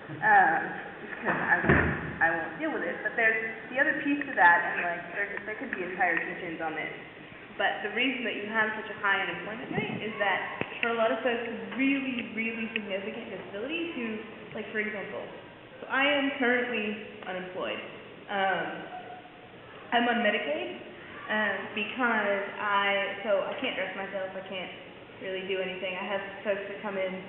just because I won't deal with it. But there's the other piece to that, and like there could be entire teachings on this. But the reason that you have such a high unemployment rate is that for a lot of folks with really, really significant disabilities who, like for example, so I am currently unemployed. I'm on Medicaid because I can't dress myself, I can't really do anything. I have folks that come in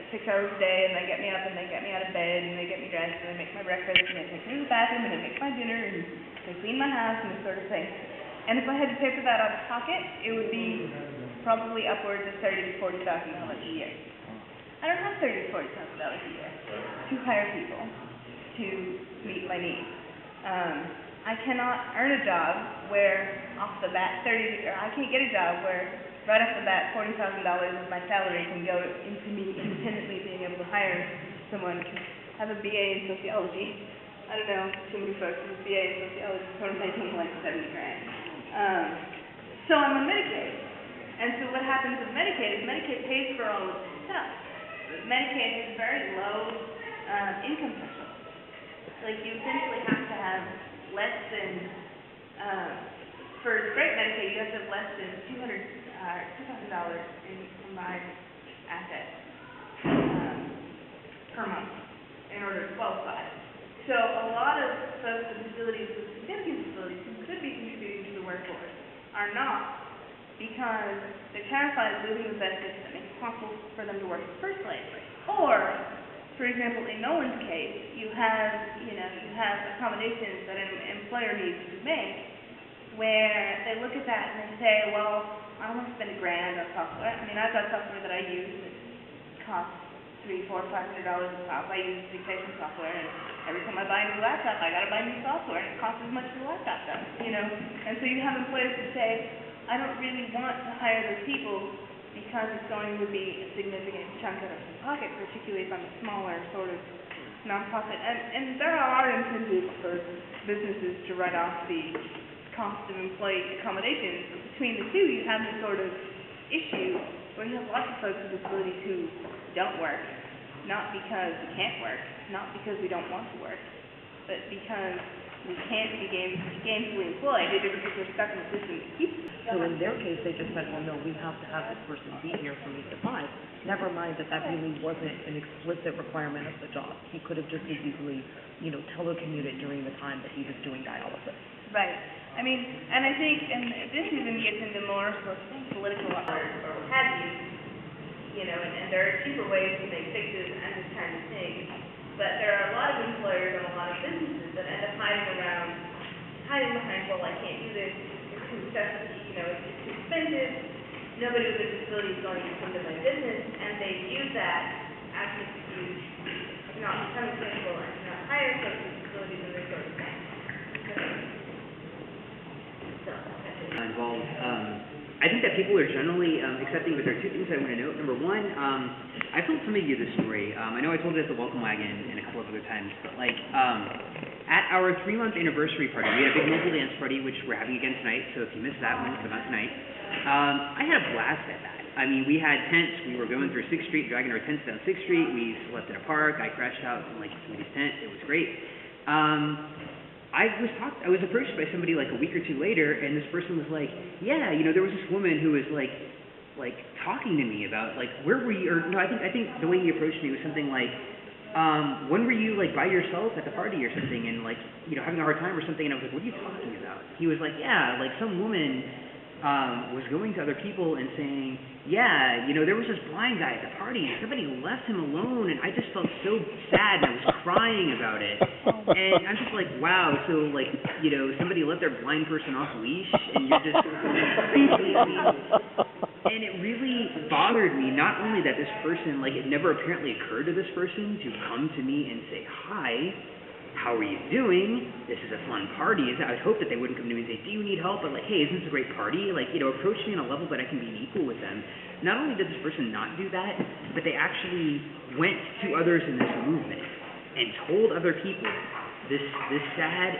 6 hours a day, and they get me up, and they get me out of bed, and they get me dressed, and they make my breakfast, and they take me to the bathroom, and they make my dinner, and they clean my house, and this sort of thing. And if I had to pay for that out of pocket, it would be probably upwards of $30,000 to $40,000 a year. I don't have $30,000 to $40,000 a year to hire people to meet my needs. I cannot earn a job where off the bat I can't get a job where right off the bat $40,000 of my salary can go into me independently being able to hire someone to have a BA in sociology. I don't know too many folks with BA in sociology sort of making like $70,000. So I'm on Medicaid. And so what happens with Medicaid is Medicaid pays for all of this stuff. But Medicaid has very low income threshold. Like you essentially have to have less than, for straight Medicaid, you have to have less than $2,000 in combined assets per month in order to qualify. So a lot of folks with disabilities, with significant disabilities, who could be contributing to the workforce, are not, because they're terrified of losing the benefits that make it possible for them to work in the first place. Or, for example, in Nolan's case, you have accommodations that an employer needs to make, where they look at that and they say, well, I don't want to spend $1,000 on software. I mean, I've got software that I use that costs $300, $400, $500 a pop. I use dictation software, and every time I buy a new laptop, I got to buy new software, and it costs as much as the laptop does, And so you have employers who say, I don't really want to hire those people because it's going to be a significant chunk out of my pocket, particularly if I'm a smaller sort of nonprofit. And there are incentives for businesses to write off the cost of employee accommodations. But between the two, you have this sort of issue where you have lots of folks with disabilities who don't work, not because we can't work, not because we don't want to work, but because we can't be gainfully employed, either because we're stuck in the system to keep them. So in their case, they just said, well, no, we have to have this person be here from 8 to 5. Never mind that really wasn't an explicit requirement of the job. He could have just as easily, telecommuted during the time that he was doing dialysis. Right. I mean, and I think, and this even gets into more sort of political or what have you, and there are cheaper ways to make fixes and this kind of thing. But there are a lot of employers and a lot of businesses that end up hiding behind, well, I can't do this, it's too expensive, it's too expensive, nobody with a disability is going to come to my business, and they use that as an excuse to not become accessible and to not hire folks with disabilities and this sort of thing. Involved. I think that people are generally accepting, but there are two things I want to note. Number one, I told some of you this story. I know I told it at the Welcome Wagon and a couple of other times, but at our 3-month anniversary party, we had a big mobile dance party, which we're having again tonight, so if you missed that one, come out tonight. I had a blast at that. I mean, we had tents. We were going through 6th Street, dragging our tents down 6th Street. We slept in a park. I crashed out in somebody's tent. It was great. I was approached by somebody a week or two later, and this person was like, yeah, there was this woman who was talking to me about where were you, or no, I think the way he approached me was something like, when were you by yourself at the party or something, and having a hard time or something, and I was like, what are you talking about? He was like, yeah, some woman was going to other people and saying, yeah, there was this blind guy at the party, and somebody left him alone, and I just felt so sad, and I was crying about it. And I'm just like, wow, so, somebody let their blind person off leash, and you're just crazy. And it really bothered me, not only that this person, it never apparently occurred to this person to come to me and say, hi, how are you doing? This is a fun party. I would hope that they wouldn't come to me and say, do you need help? But hey, isn't this a great party? Approach me on a level that I can be equal with them. Not only did this person not do that, but they actually went to others in this movement and told other people this sad,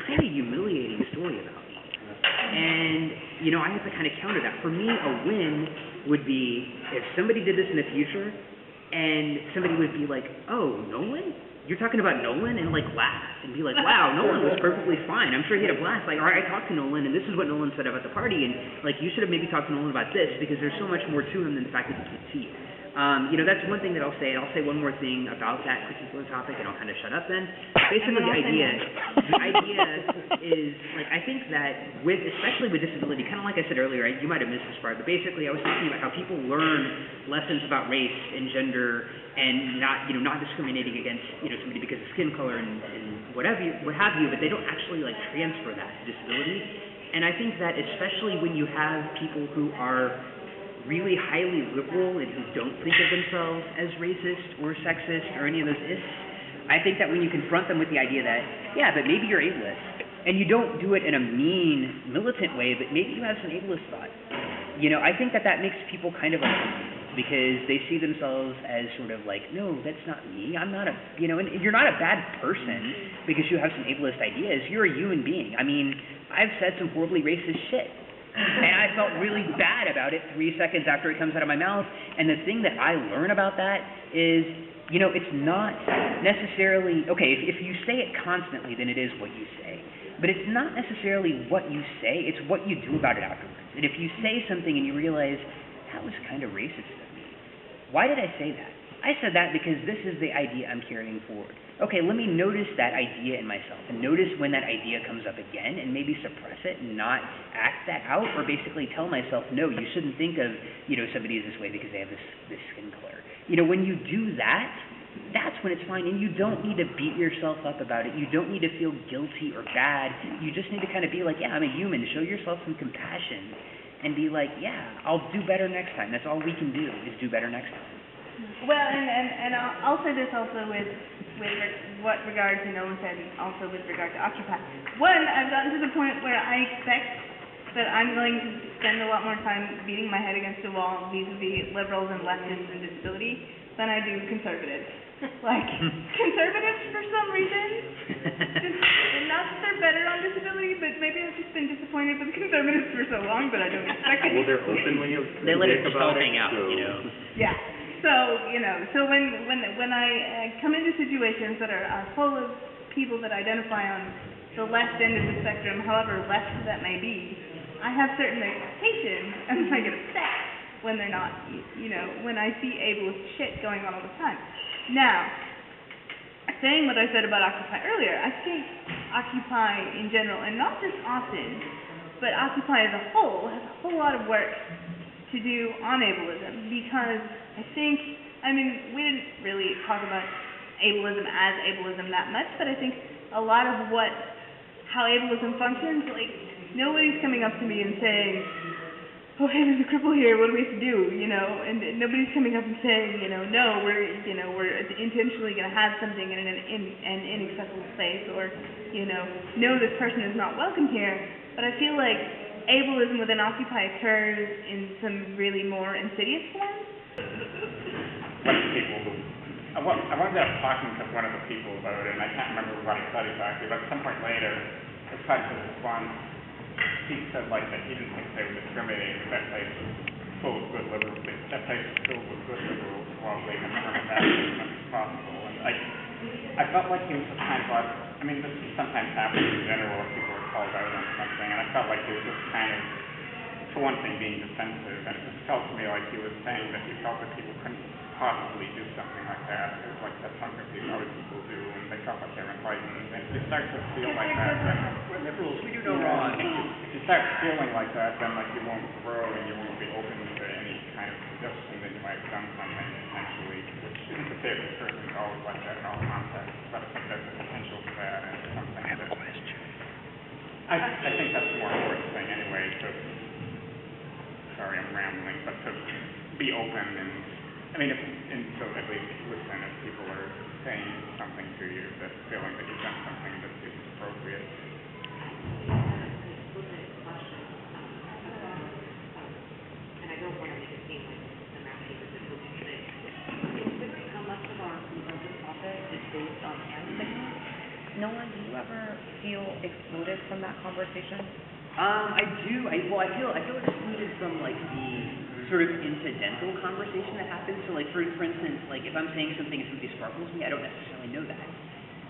kind of humiliating story about me. And, I have to kind of counter that. For me, a win would be if somebody did this in the future, and somebody would be like, oh, Nolan? You're talking about Nolan? And like laugh and be like, wow, Nolan was perfectly fine. I'm sure he had a blast. Like, all right, I talked to Nolan and this is what Nolan said about the party, and like, you should have maybe talked to Nolan about this because there's so much more to him than the fact that he can't see you. That's one thing that I'll say, and I'll say one more thing about that particular topic, and I'll kind of shut up then. Basically, the idea is, like, I think that especially with disability, kind of like I said earlier, you might have missed this part, but basically I was thinking about how people learn lessons about race and gender and not discriminating against, somebody because of skin color and what have you, but they don't actually, like, transfer that to disability. And I think that especially when you have people who are really highly liberal and who don't think of themselves as racist or sexist or any of those ists, I think that when you confront them with the idea that, yeah, but maybe you're ableist, and you don't do it in a mean, militant way, but maybe you have some ableist thoughts, I think that makes people kind of uncomfortable because they see themselves as sort of like, no, that's not me, I'm not and you're not a bad person because you have some ableist ideas, you're a human being. I mean, I've said some horribly racist shit. And I felt really bad about it 3 seconds after it comes out of my mouth. And the thing that I learn about that is, it's not necessarily, okay, if you say it constantly, then it is what you say. But it's not necessarily what you say, it's what you do about it afterwards. And if you say something and you realize, that was kind of racist of me. Why did I say that? I said that because this is the idea I'm carrying forward. Okay, let me notice that idea in myself and notice when that idea comes up again and maybe suppress it and not act that out, or basically tell myself, no, you shouldn't think of, somebody is this way because they have this skin color. When you do that, that's when it's fine, and you don't need to beat yourself up about it. You don't need to feel guilty or bad. You just need to kind of be like, yeah, I'm a human. Show yourself some compassion and be like, yeah, I'll do better next time. That's all we can do is do better next time. Well, and I'll say this also with what regard to Nolan said, and also with regard to Occupy. One, I've gotten to the point where I expect that I'm going to spend a lot more time beating my head against the wall vis-a-vis liberals and leftists and disability than I do conservatives. Like, conservatives for some reason, and not that they're better on disability, but maybe I've just been disappointed with conservatives for so long that I don't expect it. Well, they're open when you they let it just all about hang out, so. Yeah. So, so when I come into situations that are full of people that identify on the left end of the spectrum, however left that may be, I have certain expectations, and I get upset when they're not, when I see ableist shit going on all the time. Now, saying what I said about Occupy earlier, I think Occupy in general, and not just Austin, but Occupy as a whole, has a whole lot of work to do on ableism, because I think, we didn't really talk about ableism as ableism that much, but I think a lot of how ableism functions, like, nobody's coming up to me and saying, oh, hey, there's a cripple here, what do we have to do, and nobody's coming up and saying, no, we're intentionally going to have something in an inaccessible space, or, no, this person is not welcome here, but I feel like ableism within Occupy occurs in some really more insidious forms. I wound up talking to one of the people about it, and I can't remember what he said exactly, but at some point later, as part of his response, he said that he didn't think they were discriminating, that place was full of good liberals, that place was filled with good liberals, while they can determine that as much as possible. And I felt like he was just kind of this sometimes happens in general if people are called out on something, and I felt like he was just kind of, for one thing, being defensive, and it just felt to me like he was saying that he felt that people couldn't possibly do something like that. It was like that's something that other people do, and they felt like they're enlightened, and if you start to feel like that, then we're liberals, we do no wrong. If you start feeling like that, then you won't grow and you won't be open to any kind of suggestion that you might have done something intentionally, which isn't to say that the person is always like that in all contexts, but I think there's a potential for that, and it's something I have a question. I think that's the more important thing anyway, sorry I'm rambling, but to be open and so at least listen if people are saying something to you that's feeling that you've done something that isn't appropriate. And I don't want to make it seem like I'm asking this is what you think. Considering how much of our topic is based on hand signals, Nolan, do you ever feel excluded from that conversation? I feel excluded from like the sort of incidental conversation that happens. So like for instance, like if I'm saying something and somebody sparkles me, I don't necessarily know that.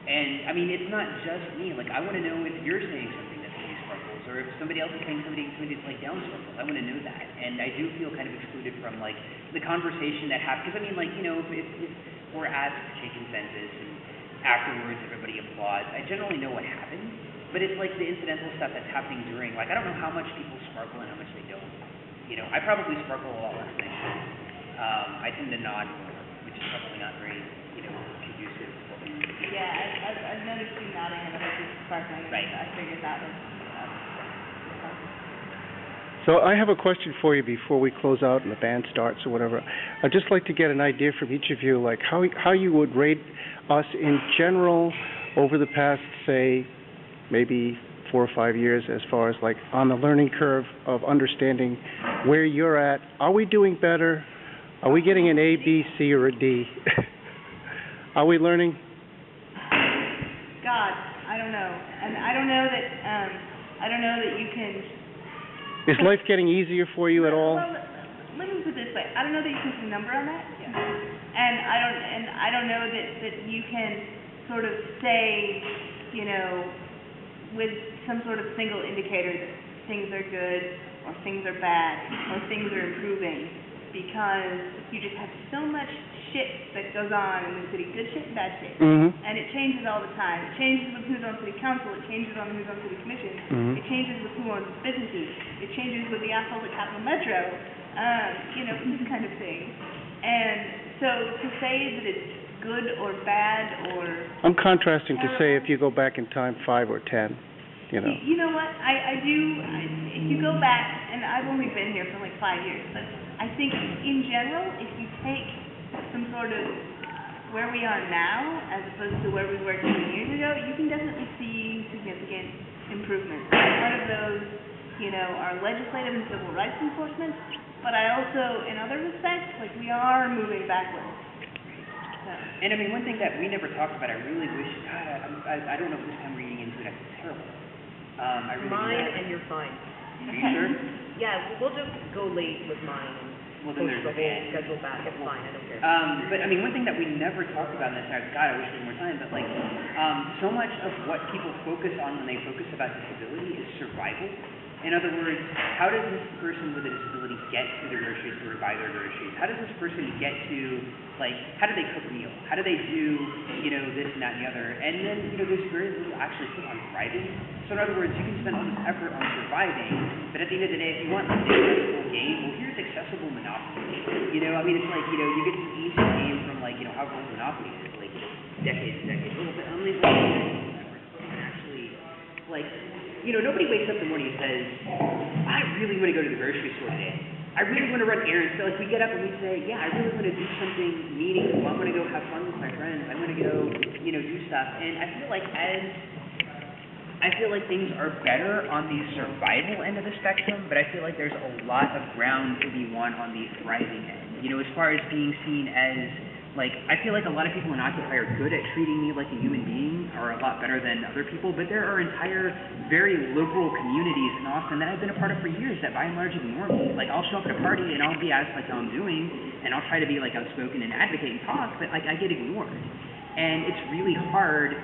And I mean, it's not just me. Like I want to know if you're saying something that somebody sparkles, or if somebody else is saying somebody's like down sparkles. I want to know that. And I do feel kind of excluded from like the conversation that happens. Because I mean, like if we're asked to take consensus and afterwards everybody applauds, I generally know what happened. But it's like the incidental stuff that's happening during, like I don't know how much people sparkle and how much they don't. I probably sparkle a lot less than I should. I tend to nod more, which is probably not very, conducive to what we need to do. Yeah, I've noticed you nodding and other people sparkling, and Right. I figured that was, So I have a question for you before we close out and the band starts or whatever. I'd just like to get an idea from each of you, like how you would rate us in general over the past, say, maybe 4 or 5 years, as far as like on the learning curve of understanding where you're at. Are we doing better? Are we getting an A, B, C, or a D? Are we learning? God, I don't know. And I don't know that you can... Is life getting easier for you at all? Well, let me put it this way. I don't know that you can put a number on that. Yeah. And I don't know that you can sort of say, with some sort of single indicator that things are good or things are bad or things are improving, because you just have so much shit that goes on in the city, good shit and bad shit. Mm-hmm. And it changes all the time. It changes with who's on city council, it changes on who's on city commission, Mm-hmm. it changes with who owns businesses, it changes with the assholes at Capital Metro, this kind of thing. And so to say that it's good or bad or... I'm contrasting to say if you go back in time 5 or 10, You know what? If you go back, and I've only been here for like 5 years, but I think in general, if you take some sort of where we are now as opposed to where we were 10 years ago, you can definitely see significant improvements. One of those, are legislative and civil rights enforcement, but I also, in other respects, like we are moving backwards. So. And I mean, one thing that we never talked about, I really wish, God, I don't know if this time reading into it, I feel terrible. I really Mine and you're fine. Are you sure? Yeah, we'll just go late with mine and Well, then push there's the whole schedule back. It's fine, I don't care. But I mean, one thing that we never talked about in this, God, I wish we had more time, but like, so much of what people focus on when they focus about disability is survival. In other words, how does this person with a disability get to the grocery store to buy their groceries? How does this person get to, like, how do they cook a meal? How do they do, this and that and the other? And then, there's very little actually put on thriving. So in other words, you can spend all this effort on surviving, but at the end of the day, if you want an accessible game, well, here's accessible Monopoly. I mean, it's like, you get this easy game from, like, however old Monopoly is, like, decades and decades old, but only actually, like, nobody wakes up in the morning and says, I really want to go to the grocery store today. I really want to run errands. So, like, we get up and we say, yeah, I really want to do something meaningful. I want to go have fun with my friends. I want to go, do stuff. And I feel like things are better on the survival end of the spectrum, but I feel like there's a lot of ground to be won on the thriving end. As far as being seen as, like, I feel like a lot of people in Occupy are good at treating me like a human being, or a lot better than other people, but there are entire, very liberal communities in Austin that I've been a part of for years that by and large ignore me. Like, I'll show up at a party and I'll be asked, like, how I'm doing, and I'll try to be, like, outspoken and advocate and talk, but, like, I get ignored. And it's really hard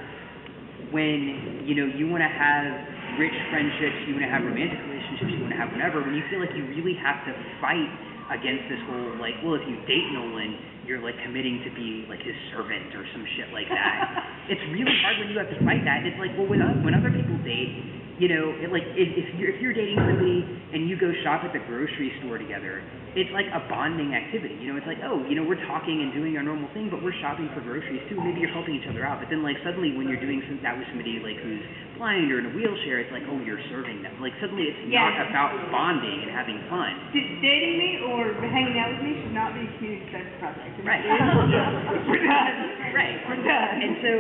when, you want to have rich friendships, you want to have romantic relationships, you want to have whatever, when you feel like you really have to fight against this whole, like, well, if you date Nolan, you're, like, committing to be, like, his servant or some shit like that. It's really hard when you have to fight that. It's like, well, when other people date, if you're dating somebody and you go shop at the grocery store together, it's like a bonding activity. It's like, we're talking and doing our normal thing, but we're shopping for groceries too. Maybe you're helping each other out. But then, like, suddenly when you're doing that with somebody, like, who's blind or in a wheelchair, it's like, oh, you're serving them. Like, suddenly it's not about bonding and having fun. Dating me or hanging out with me should not be a community service project. Right. We're done. Right. We're done. And so